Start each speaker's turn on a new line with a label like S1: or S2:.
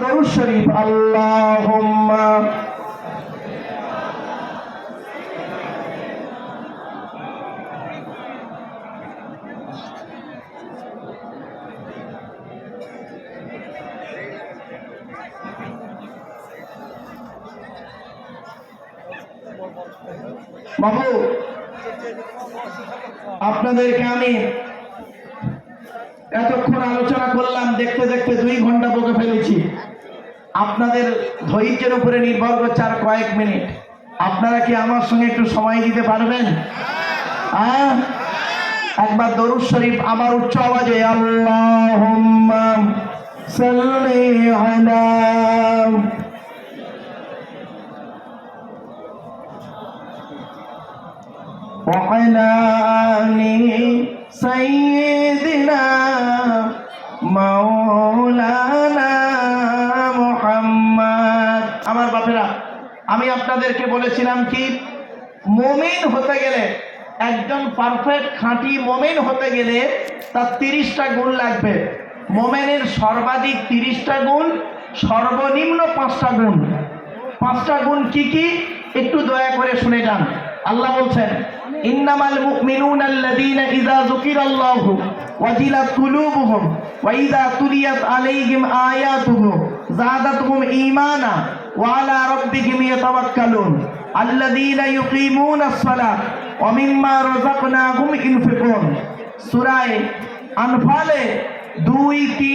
S1: দরুদ শরীফ আল্লাহুম্মা বাবু আপনাদেরকে আমি এতক্ষণ আলোচনা করলাম, দেখতে দেখতে 2 ঘন্টা বকে ফেলেছি। আপনাদের ধৈর্যের উপরে নির্ভর করছে আর কয়েক মিনিট। আপনারা কি আমার সঙ্গে একটু সময় দিতে পারবেন? একবার দরুদ শরীফ আমার উচ্চ আওয়াজে আল্লাহুম্মা সাল্লি আলা وعلى آل سيدنا مولانا মুহাম্মদ। আমার বাপেরা, আমি আপনাদেরকে বলেছিলাম কি, মুমিন হতে গেলে, একজন পারফেক্ট খাঁটি মুমিন হতে গেলে তার 30টা গুণ লাগবে। মুমিনের সর্বাধিক 30টা গুণ, সর্বনিম্ন 5টা গুণ। 5টা গুণ কি কি একটু দয়া করে শুনে যান। আল্লাহ বলছেন, ইন্নামাল মুমিনুনা আল্লাযীনা ইযা যুকিরাল্লাহু ওয়াজিলাত কুলুবুহুম ওয়া ইযা তুলিয়াত আলাইহিম আয়াতুহু যাদাতুহুম ঈমানা ওয়া আলা রাব্বিহিম ইয়াতাওয়াক্কালুন আল্লাযীনা ইউকিমুনাস সালাত ওয়া মিম্মা রাযাকনাহুম ইউনফিকুন। সূরা আনফালে 2-3